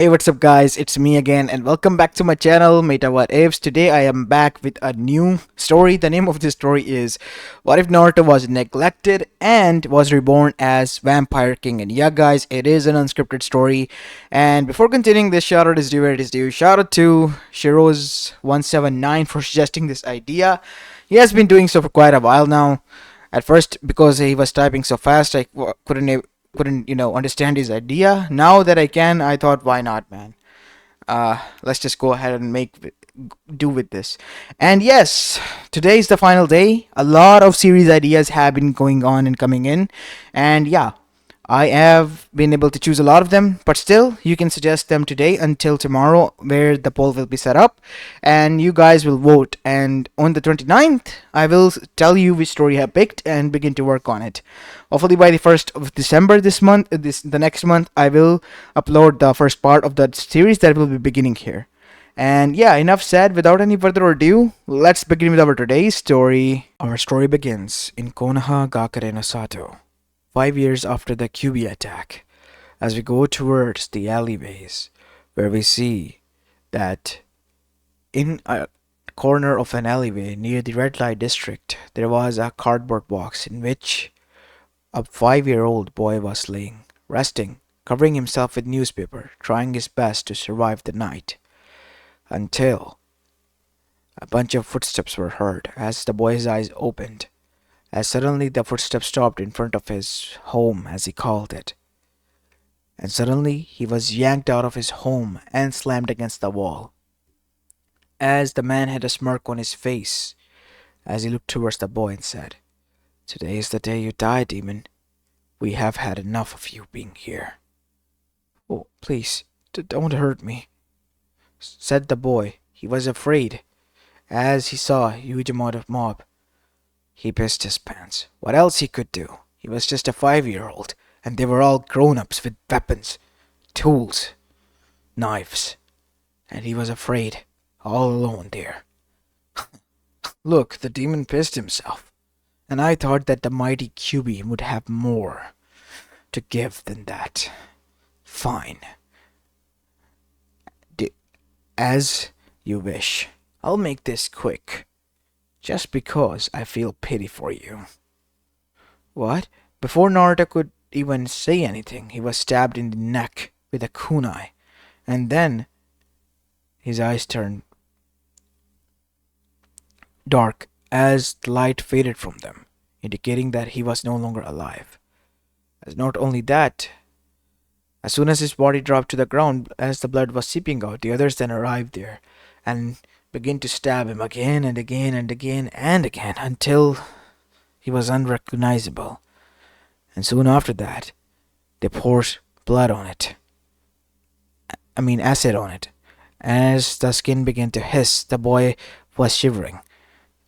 Hey, what's up, guys? It's me again, and welcome back to my channel, Mayta What Ifs. Today, I am back with a new story. The name of this story is What If Naruto Was Neglected and Was Reborn as Vampire King? And yeah, guys, it is an unscripted story. And before continuing, this shout out is due where it is due. Shout out to Shiro's179 for suggesting this idea. He has been doing so for quite a while now. At first, because he was typing so fast, I couldn't understand his idea. Now that I can, I thought, why not, man? Let's just go ahead and do with this. And yes, today is the final day. A lot of series ideas have been going on and coming in, and yeah, I have been able to choose a lot of them, but still, you can suggest them today until tomorrow, where the poll will be set up, and you guys will vote. And on the 29th, I will tell you which story I picked and begin to work on it. Hopefully, by the 1st of December this month, the next month, I will upload the first part of the series that will be beginning here. And yeah, enough said. Without any further ado, let's begin with our today's story. Our story begins in Konoha Gakure no Sato, 5 years after the QB attack, as we go towards the alleyways, where we see that in a corner of an alleyway near the red light district, there was a cardboard box in which a 5-year-old boy was laying, resting, covering himself with newspaper, trying his best to survive the night, until a bunch of footsteps were heard as the boy's eyes opened, as suddenly the footsteps stopped in front of his home, as he called it. And suddenly he was yanked out of his home and slammed against the wall, as the man had a smirk on his face as he looked towards the boy and said, "Today is the day you die, demon. We have had enough of you being here." "Oh, please, don't hurt me," said the boy. He was afraid as he saw a huge amount of mob. He pissed his pants. What else he could do? He was just a 5-year-old, and they were all grown-ups with weapons, tools, knives, and he was afraid, all alone there. Look, the demon pissed himself, and I thought that the mighty QB would have more to give than that. Fine. As you wish. I'll make this quick, just because I feel pity for you." What? Before Naruto could even say anything, he was stabbed in the neck with a kunai, and then his eyes turned dark as the light faded from them, indicating that he was no longer alive. As not only that, as soon as his body dropped to the ground, as the blood was seeping out, the others then arrived there and began to stab him again and again and again and again until he was unrecognizable. And soon after that, they poured blood on it. Acid on it. As the skin began to hiss, the boy was shivering,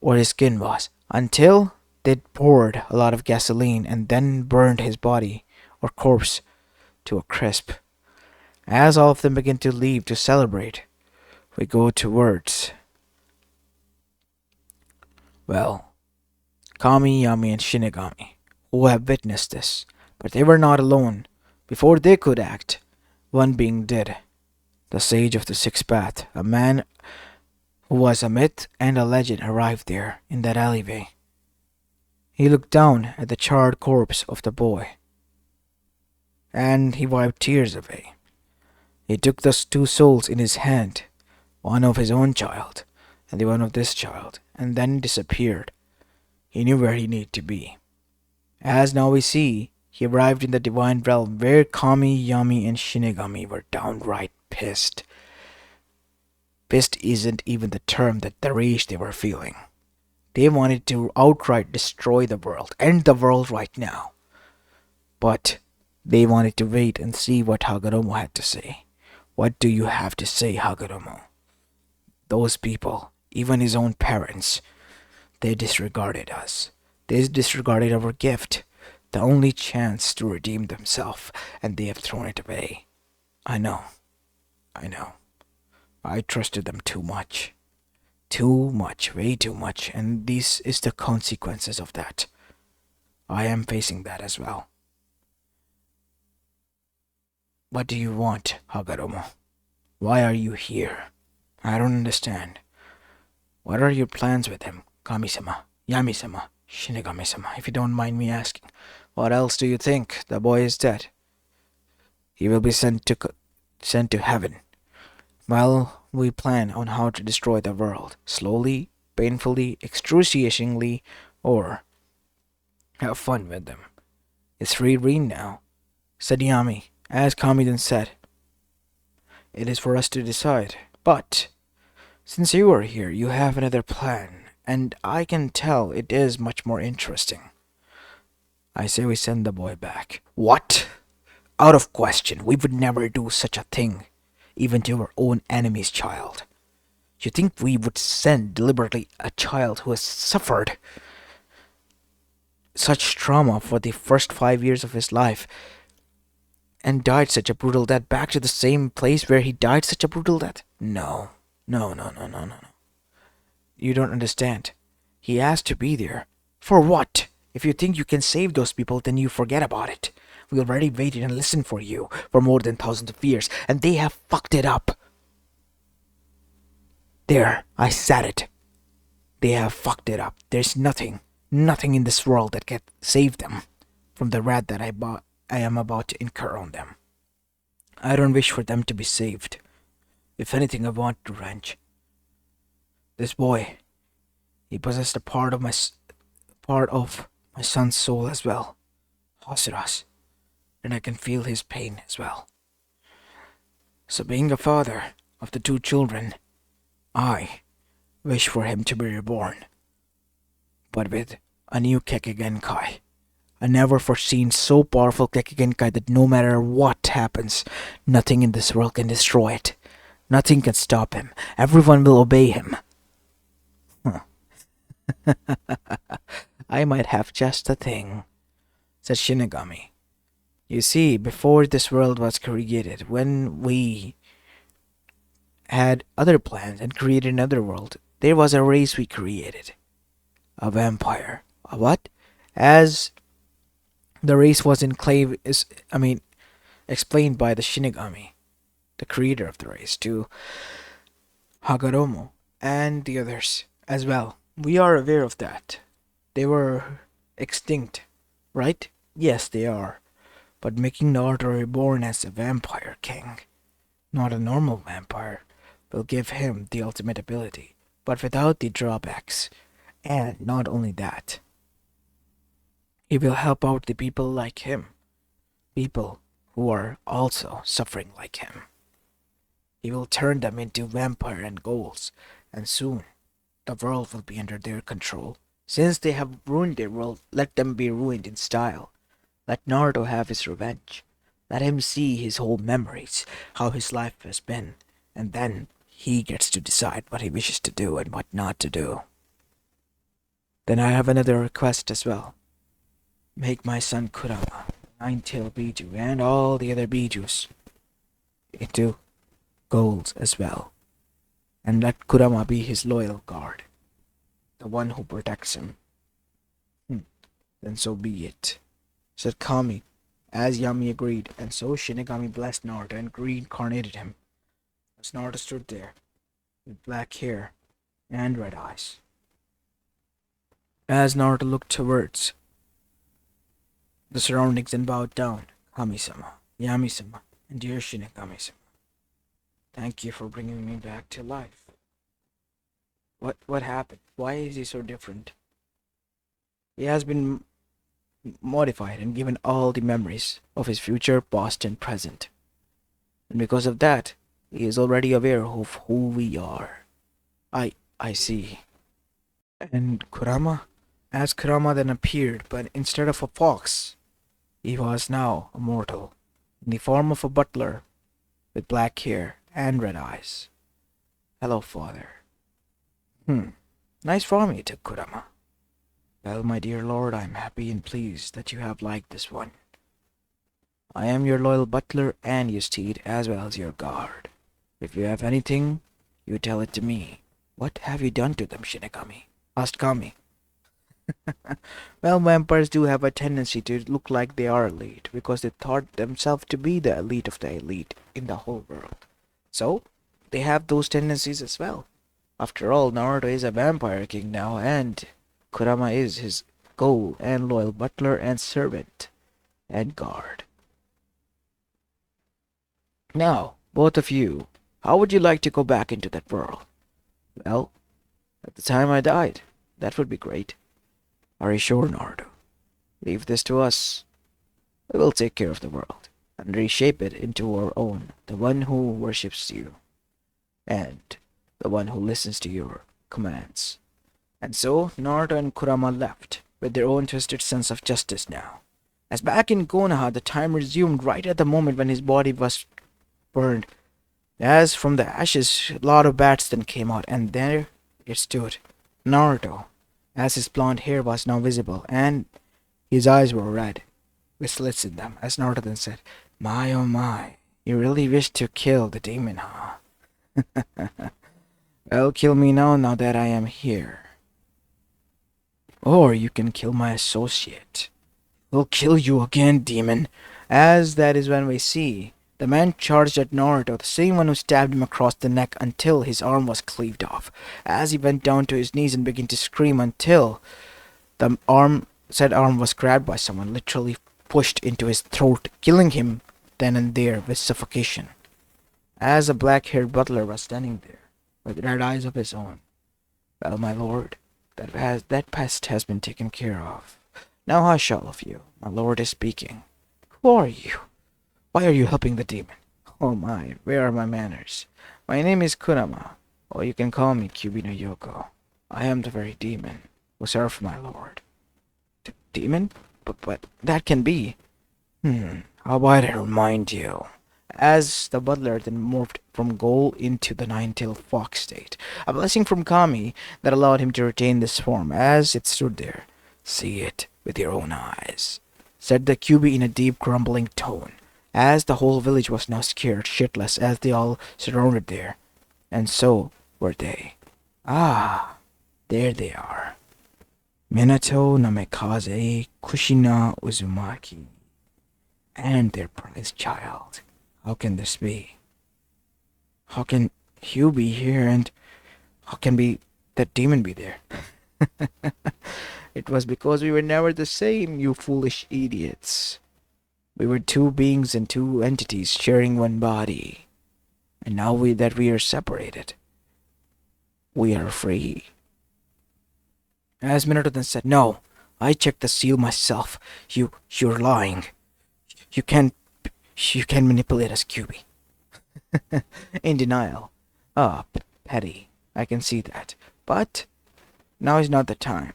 or his skin was, until they poured a lot of gasoline and then burned his body or corpse to a crisp. As all of them began to leave to celebrate, we go towards, well, Kami, Yami, and Shinigami, who have witnessed this. But they were not alone. Before they could act, one being did. The sage of the sixth path, a man who was a myth and a legend, arrived there in that alleyway. He looked down at the charred corpse of the boy, and he wiped tears away. He took the two souls in his hand, one of his own child and the one of this child, and then disappeared. He knew where he needed to be. As now we see, he arrived in the divine realm where Kami, Yami, and Shinigami were downright pissed. Pissed isn't even the term, that the rage they were feeling. They wanted to outright destroy the world, end the world right now. But they wanted to wait and see what Hagoromo had to say. What do you have to say, Hagoromo? Those people, even his own parents, they disregarded us. They disregarded our gift, the only chance to redeem themselves, and they have thrown it away. I know. I trusted them too much. Too much, way too much, and this is the consequences of that. I am facing that as well. What do you want, Hagoromo? Why are you here? I don't understand. What are your plans with him? Kami-sama, Yami-sama, Shinigami-sama, if you don't mind me asking. What else do you think? The boy is dead. He will be sent to heaven. Well, we plan on how to destroy the world. Slowly, painfully, excruciatingly, or have fun with them. It's free reign now, said Yami. As Kami then said, it is for us to decide. But since you are here, you have another plan, and I can tell it is much more interesting. I say we send the boy back. What? Out of question. We would never do such a thing, even to our own enemy's child. You think we would send deliberately a child who has suffered such trauma for the first 5 years of his life and died such a brutal death back to the same place where he died such a brutal death? No. No, no, no, no, no, no. You don't understand. He asked to be there. For what? If you think you can save those people, then you forget about it. We already waited and listened for you for more than thousands of years, and they have fucked it up. There, I said it. They have fucked it up. There's nothing in this world that can save them from the wrath that I am about to incur on them. I don't wish for them to be saved. If anything, I want revenge. This boy, he possessed a part of my son's soul as well, Hasuras, and I can feel his pain as well. So being a father of the two children, I wish for him to be reborn, but with a new Kekigenkai. A never foreseen so powerful Kekigenkai that no matter what happens, nothing in this world can destroy it. Nothing can stop him. Everyone will obey him. I might have just the thing, said Shinigami. You see, before this world was created, when we had other plans and created another world, there was a race we created. A vampire. A what? As the race was explained by the Shinigami, the creator of the race, to Hagoromo and the others as well. We are aware of that. They were extinct, right? Yes, they are. But making Naruto reborn as a vampire king, not a normal vampire, will give him the ultimate ability, but without the drawbacks. And not only that, he will help out the people like him, people who are also suffering like him. He will turn them into vampire and ghouls, and soon the world will be under their control. Since they have ruined their world, let them be ruined in style. Let Naruto have his revenge. Let him see his whole memories, how his life has been, and then he gets to decide what he wishes to do and what not to do. Then I have another request as well. Make my son Kurama, Nine-Tailed Biju, and all the other Bijus into ghouls as well. And let Kurama be his loyal guard, the one who protects him. Then so be it, said Kami, as Yami agreed, and so Shinigami blessed Naruto and reincarnated him. As Naruto stood there, with black hair and red eyes. As Naruto looked towards the surroundings and bowed down, Kami-sama, Yami-sama, and dear Shinigami-sama, thank you for bringing me back to life. What happened? Why is he so different? He has been modified and given all the memories of his future, past, and present. And because of that, he is already aware of who we are. I see. And Kurama? As Kurama then appeared, but instead of a fox, he was now a mortal, in the form of a butler, with black hair and red eyes. Hello, father. Nice farm you took, Kurama. Well, my dear lord, I am happy and pleased that you have liked this one. I am your loyal butler and your steed, as well as your guard. If you have anything, you tell it to me. What have you done to them, Shinigami? Asked Kami. Well, vampires do have a tendency to look like they are elite, because they thought themselves to be the elite of the elite in the whole world. So, they have those tendencies as well. After all, Naruto is a vampire king now, and Kurama is his goal and loyal butler and servant and guard. Now, both of you, how would you like to go back into that world? Well, at the time I died. That would be great. Are you sure, Naruto? Leave this to us. We will take care of the world and reshape it into our own, the one who worships you and the one who listens to your commands. And so Naruto and Kurama left with their own twisted sense of justice now. As back in Konoha, the time resumed right at the moment when his body was burned. As from the ashes, a lot of bats then came out, and there it stood, Naruto, as his blonde hair was now visible, and his eyes were red, with slits in them, as Naruto then said, "My oh my, you really wish to kill the demon, huh? Well, kill me now that I am here. Or you can kill my associate. We'll kill you again, demon." As that is when we see the man charged at Naruto, the same one who stabbed him across the neck until his arm was cleaved off, as he went down to his knees and began to scream until said arm was grabbed by someone, literally pushed into his throat, killing him then and there with suffocation. As a black-haired butler was standing there, with red eyes of his own. "Well, my lord, that pest has been taken care of. Now hush, all of you. My lord is speaking. Who are you? Why are you helping the demon? Oh my, where are my manners? My name is Kurama, or you can call me Kyubi no Yoko. I am the very demon who served my lord." Demon? But that can be. How about I remind you? As the butler then morphed from ghoul into the nine-tailed fox state, a blessing from Kami that allowed him to retain this form as it stood there. "See it with your own eyes," said the Kyubi in a deep grumbling tone, as the whole village was now scared shitless as they all surrounded there. And so were they. Ah, there they are. Minato Namikaze Kushina Uzumaki. And their prized child. How can this be? How can Hugh be here and how can that demon be there? It was because we were never the same, you foolish idiots. We were two beings and two entities sharing one body. And now that we are separated, we are free. As Minato then said, "No, I checked the seal myself. You're lying. You can manipulate us, Kyubi." In denial. Ah, petty. I can see that. But now is not the time.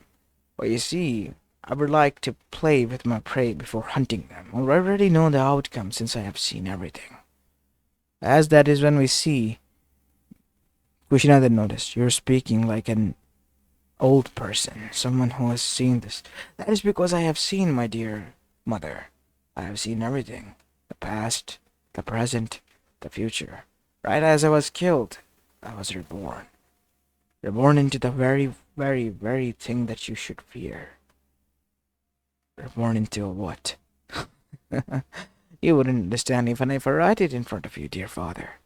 Well, you see, I would like to play with my prey before hunting them. I already know the outcome since I have seen everything. As that is when we see Kushina then noticed, "You're speaking like an old person, someone who has seen this." "That is because I have seen, my dear mother. I have seen everything. The past, the present, the future. Right as I was killed, I was reborn. Reborn into the very, very, very thing that you should fear. Reborn into a what?" You wouldn't understand even if I write it in front of you, dear father.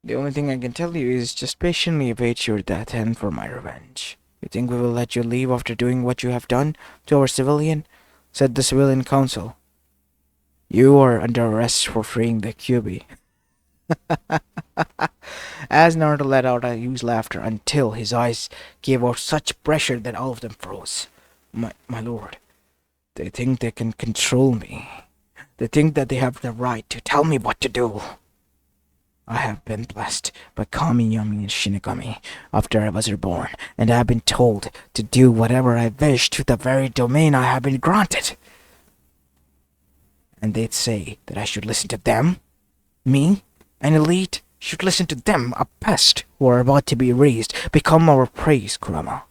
The only thing I can tell you is just patiently await your death and for my revenge. You think we will let you leave after doing what you have done to our civilian?" said the civilian council. "You are under arrest for freeing the Kyubi." As Naruto let out a huge laughter until his eyes gave out such pressure that all of them froze. My lord, they think they can control me. They think that they have the right to tell me what to do. I have been blessed by Kami, Yami, and Shinigami after I was reborn, and I have been told to do whatever I wish to the very domain I have been granted. And they'd say that I should listen to them? Me, an elite, should listen to them, a pest who are about to be raised, become our praise, Kurama.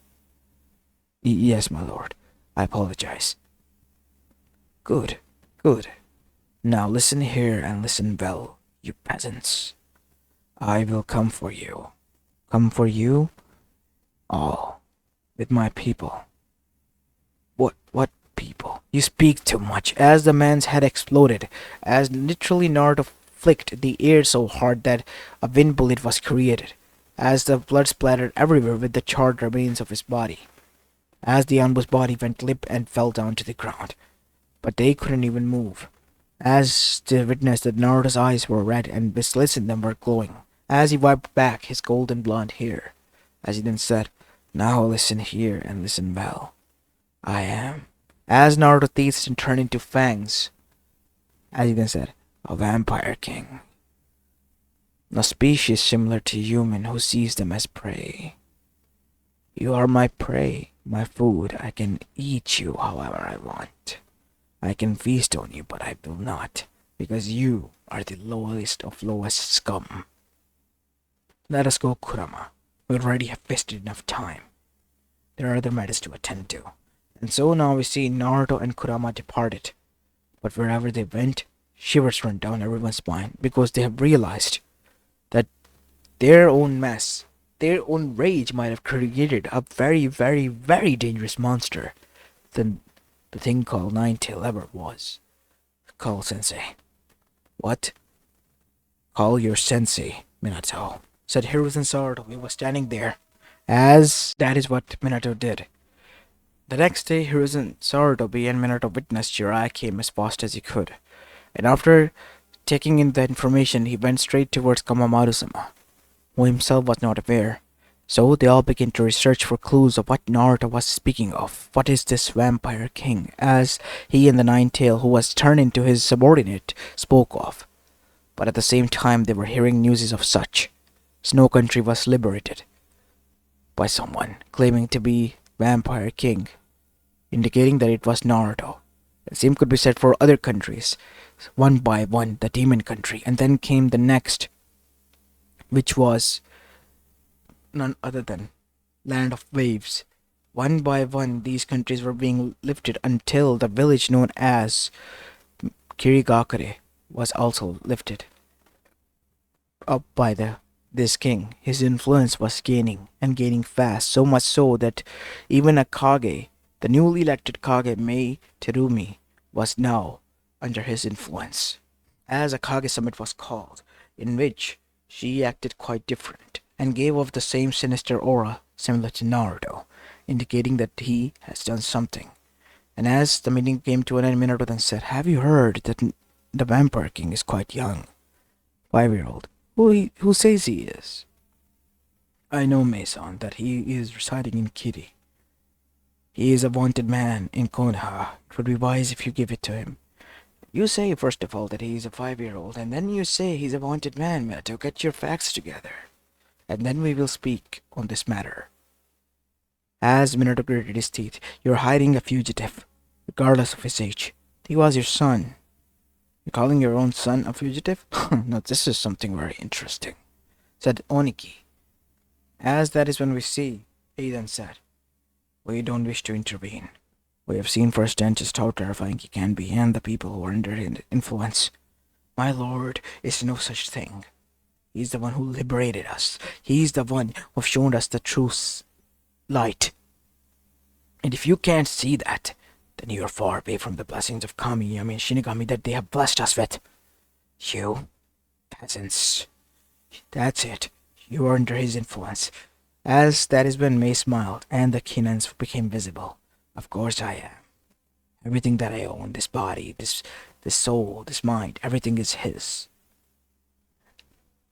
Yes, my lord, I apologize. Good. Now listen here and listen well, you peasants. I will come for you. Come for you all, with my people. What people? You speak too much. As the man's head exploded, as literally Naruto flicked the air so hard that a wind bullet was created, as the blood splattered everywhere with the charred remains of his body. As the Anbu's body went limp and fell down to the ground, but they couldn't even move. As they witnessed that Naruto's eyes were red and the slits in them were glowing, as he wiped back his golden blonde hair, as he then said, "Now listen here and listen well. I am." As Naruto's teeth turned into fangs, as he then said, "A vampire king. A species similar to human who sees them as prey. You are my prey, my food. I can eat you however I want. I can feast on you, but I will not, because you are the lowest of lowest scum. Let us go, Kurama. We already have wasted enough time. There are other matters to attend to." And so now we see Naruto and Kurama departed. But wherever they went, shivers run down everyone's spine because they have realized that their own mess, their own rage might have created a very, very, very dangerous monster than the thing called Nine-Tail ever was. "Call Sensei." "What?" "Call your sensei, Minato," said Hiruzen Saruto, who was standing there, as that is what Minato did. The next day, Hiruzen Sarutobi and Minato witnessed Jiraiya came as fast as he could, and after taking in the information, he went straight towards Kamamaru-sama, who himself was not aware. So they all began to research for clues of what Naruto was speaking of. What is this vampire king, as he and the Nine-Tail, who was turned into his subordinate, spoke of. But at the same time, they were hearing news of such. Snow Country was liberated by someone claiming to be Vampire King, indicating that it was Naruto. The same could be said for other countries. One by one, the Demon Country, and then came the next, which was none other than Land of Waves. One by one, these countries were being lifted until the village known as Kirigakure was also lifted up by this king. His influence was gaining and gaining fast, so much so that even a Kage, the newly elected Kage Mei Terumi, was now under his influence, as a Kage summit was called, in which she acted quite different and gave off the same sinister aura similar to Naruto, indicating that he has done something. And as the meeting came to an end, Minato then said, "Have you heard that the Vampire King is quite young? 5-year-old. Who says he is?" "I know, Mason, that he is residing in Kiri. He is a wanted man in Konoha. It would be wise if you give it to him." "You say, first of all, that he is a 5-year-old, and then you say he's a wanted man, Minato. Get your facts together, and then we will speak on this matter." As Minato gritted his teeth, "You're hiding a fugitive, regardless of his age. He was your son. You're calling your own son a fugitive? Now this is something very interesting," said Oniki. As that is when we see, he then said, "We don't wish to intervene. We have seen firsthand just how terrifying he can be and the people who are under his influence. My lord is no such thing. He's the one who liberated us. He's the one who shown us the true light. And if you can't see that, then you are far away from the blessings of Kami, Shinigami that they have blessed us with. You peasants. That's it. You are under his influence." As that is when May smiled and the Kinans became visible. "Of course I am. Everything that I own, this body, this soul, this mind, everything is his.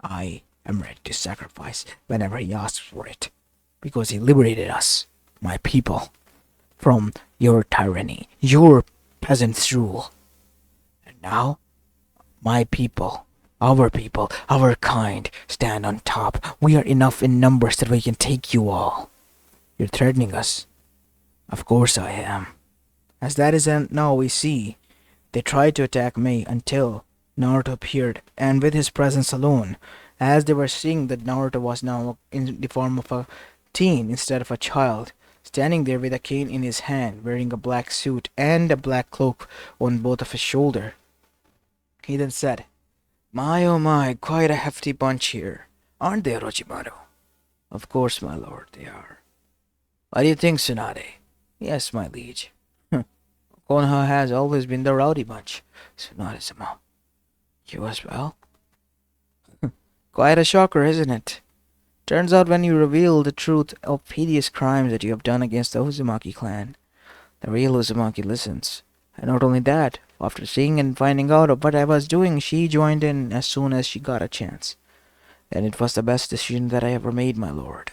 I am ready to sacrifice whenever he asks for it, because he liberated us, my people, from your tyranny, your peasants' rule. And now, my people, our kind, stand on top. We are enough in numbers that we can take you all. You're threatening us." "Of course I am." As that is now we see, they tried to attack Mei until Naruto appeared, and with his presence alone, as they were seeing that Naruto was now in the form of a teen instead of a child, standing there with a cane in his hand, wearing a black suit and a black cloak on both of his shoulders. He then said, "My oh my, quite a hefty bunch here, aren't they, Orochimaru?" "Of course, my lord, they are." "What do you think, Tsunade?" "Yes, my liege. Konoha has always been the rowdy bunch, Tsunade-sama." "You as well?" Quite a shocker, isn't it? Turns out when you reveal the truth of hideous crimes that you have done against the Uzumaki clan, the real Uzumaki listens. And not only that, after seeing and finding out of what I was doing, she joined in as soon as she got a chance. And it was the best decision that I ever made, my lord.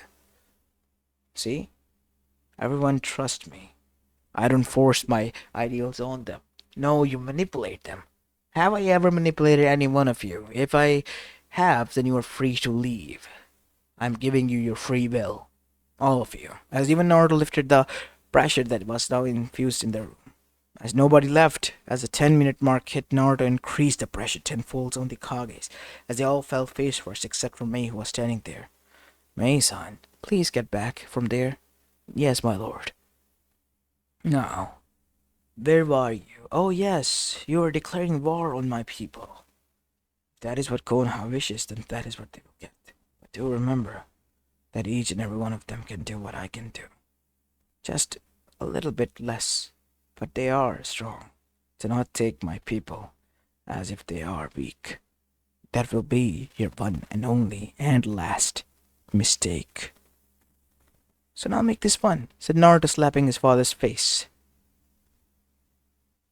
See? Everyone trusts me. I don't force my ideals on them. No, you manipulate them. Have I ever manipulated any one of you? If I have, then you are free to leave. I'm giving you your free will. All of you. As even Naruto lifted the pressure that was now infused in the room. As nobody left, as the 10-minute mark hit, Naruto increased the pressure tenfold on the Kages, as they all fell face first except for Mei, who was standing there. Mei-san, please get back from there. Yes, my lord. Now, where are you? Oh yes, you are declaring war on my people. If that is what Konoha wishes, then that is what they will get. But do remember that each and every one of them can do what I can do. Just a little bit less, but they are strong. Do not take my people as if they are weak. That will be your one and only and last mistake. So now make this fun, said Naruto, slapping his father's face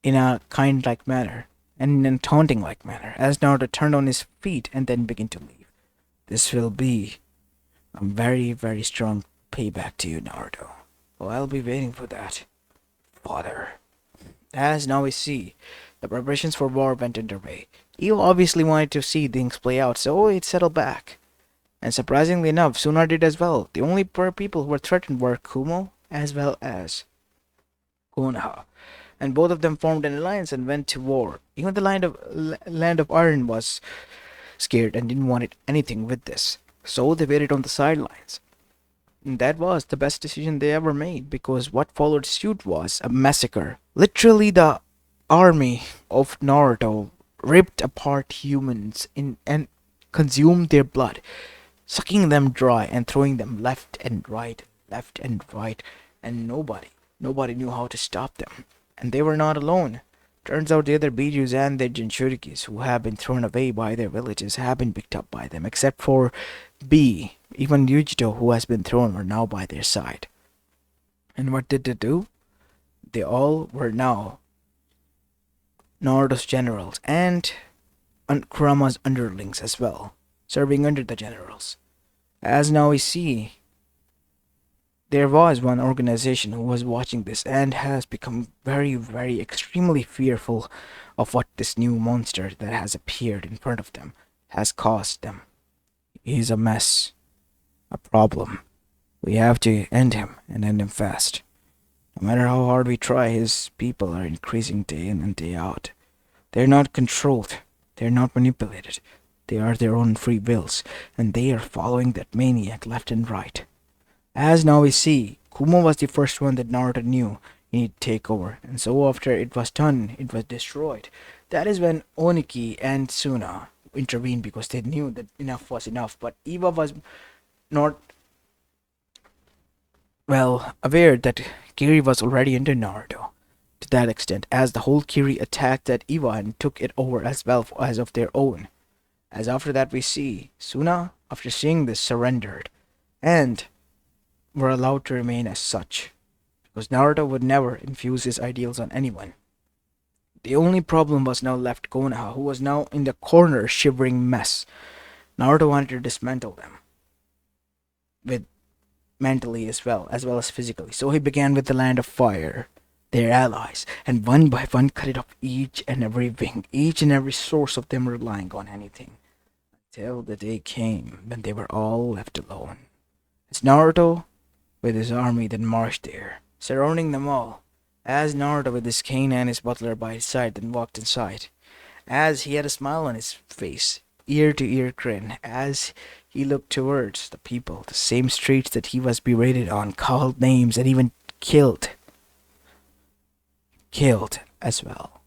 in a kind-like manner and in a taunting-like manner as Naruto turned on his feet and then began to leave. This will be a very, very strong payback to you, Naruto. Oh, I'll be waiting for that, father. As now we see, the preparations for war went underway. Io obviously wanted to see things play out, so it settled back. And surprisingly enough, Suna did as well. The only people who were threatened were Kumo as well as Konoha. And both of them formed an alliance and went to war. Even the land of Iron was scared and didn't want anything with this. So they waited on the sidelines. And that was the best decision they ever made, because what followed suit was a massacre. Literally, the army of Naruto ripped apart humans and consumed their blood, sucking them dry and throwing them left and right, and nobody knew how to stop them. And they were not alone. Turns out the other Bijus and their Jinchurikis who have been thrown away by their villages have been picked up by them, except for B. Even Yujito, who has been thrown, were now by their side. And what did they do? They all were now Naruto's generals and Kurama's underlings as well, serving under the generals. As now we see, there was one organization who was watching this and has become very, very extremely fearful of what this new monster that has appeared in front of them has caused them. He's a mess, a problem. We have to end him and end him fast. No matter how hard we try, his people are increasing day in and day out. They're not controlled. They're not manipulated. They are their own free wills, and they are following that maniac left and right. As now we see, Kumo was the first one that Naruto knew he needed to take over, and so after it was done, it was destroyed. That is when Oniki and Suna intervened because they knew that enough was enough, but Iwa was not well aware that Kiri was already under Naruto to that extent, as the whole Kiri attacked that Iwa and took it over as well as of their own. As after that we see, Suna, after seeing this, surrendered, and were allowed to remain as such, because Naruto would never infuse his ideals on anyone. The only problem was now left Konoha, who was now in the corner shivering mess. Naruto wanted to dismantle them, with mentally as well as physically. So he began with the Land of Fire, their allies, and one by one cut it off each and every wing, each and every source of them relying on anything, till the day came when they were all left alone. As Naruto with his army then marched there, surrounding them all, as Naruto with his cane and his butler by his side then walked inside, as he had a smile on his face, ear-to-ear grin, as he looked towards the people, the same streets that he was berated on, called names, and even killed as well.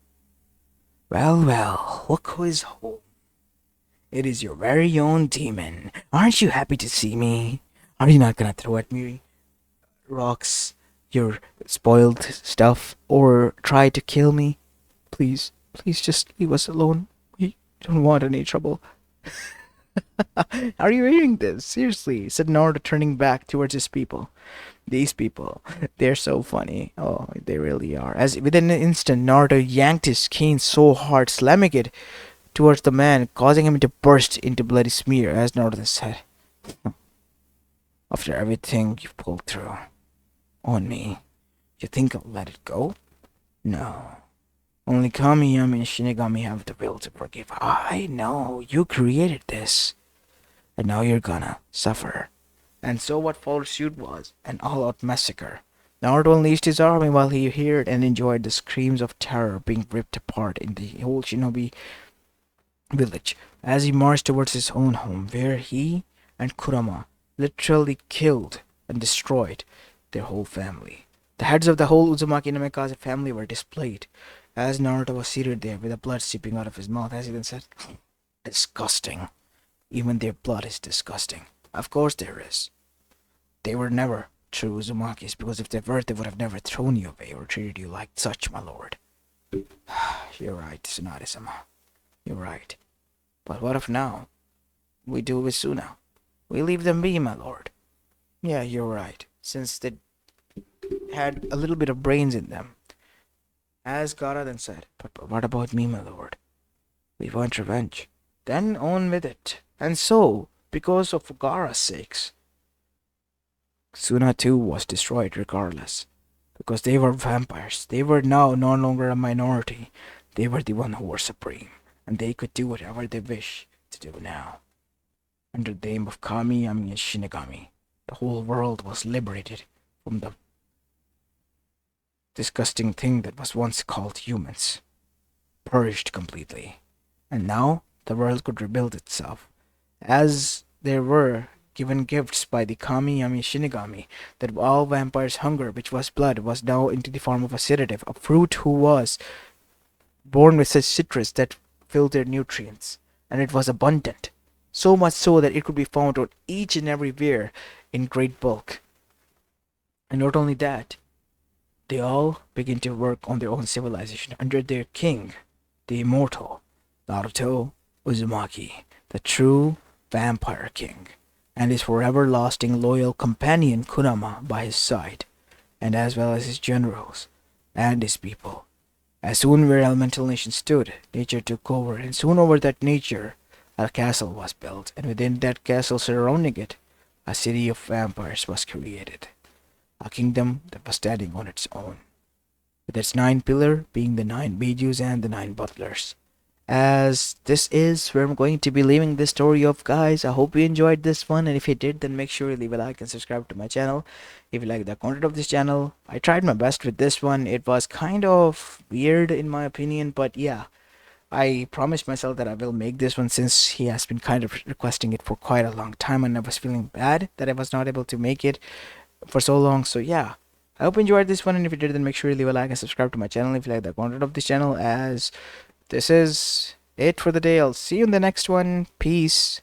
Well, look who is home. It is your very own demon. Aren't you happy to see me? Are you not gonna throw at me rocks, your spoiled stuff, or try to kill me? Please just leave us alone. We don't want any trouble. Are you hearing this? Seriously, said Naruto, turning back towards his people. These people, they're so funny. Oh, they really are. As within an instant, Naruto yanked his cane so hard, slamming it towards the man, causing him to burst into bloody smear. As Naruto said, "After everything you've pulled through on me, you think I'll let it go? No. Only Kamiyami and Shinigami have the will to forgive. I know you created this, and now you're gonna suffer." And so what followed suit was an all-out massacre. Naruto unleashed his army while he heard and enjoyed the screams of terror being ripped apart in the whole shinobi village as he marched towards his own home, where he and Kurama literally killed and destroyed their whole family. The heads of the whole Uzumaki Namikaze family were displayed as Naruto was seated there with the blood seeping out of his mouth, as he then said, "Disgusting. Even their blood is disgusting. Of course there is. They were never true Uzumakis, because if they were, they would have never thrown you away or treated you like such, my lord." You're right, Tsunade-sama. You're right. But what if now we do with Suna? We leave them be, my lord. Yeah, you're right. Since they had a little bit of brains in them. As Gaara then said, but what about me, my lord? We want revenge. Then on with it. And so, because of Gaara's sakes, Suna too was destroyed regardless. Because they were vampires. They were now no longer a minority. They were the one who were supreme. And they could do whatever they wish to do now. Under the name of Kami, Yami, and Shinigami, the whole world was liberated from the disgusting thing that was once called humans. Purged completely. And now the world could rebuild itself. As there were given gifts by the Kami Yami Shinigami, that all vampires' hunger, which was blood, was now into the form of a sedative, a fruit who was born with such citrus that filled their nutrients, and it was abundant, so much so that it could be found on each and every where in great bulk. And not only that, they all begin to work on their own civilization under their king, the immortal Naruto Uzumaki, the true vampire king, and his forever lasting loyal companion Kurama by his side, and as well as his generals and his people. As soon where elemental nation stood, nature took over, and soon over that nature a castle was built, and within that castle surrounding it, a city of vampires was created. A kingdom that was standing on its own, with its 9 pillars being the 9 Bijus and the 9 butlers. As this is where I'm going to be leaving this story off, guys. I hope you enjoyed this one, and if you did, then make sure you leave a like and subscribe to my channel. If you like the content of this channel, I tried my best with this one. It was kind of weird in my opinion, but yeah, I promised myself that I will make this one, since he has been kind of requesting it for quite a long time, and I was feeling bad that I was not able to make it for so long. So yeah, I hope you enjoyed this one, and if you did, then make sure you leave a like and subscribe to my channel if you like the content of this channel. As this is it for the day. I'll see you in the next one. Peace.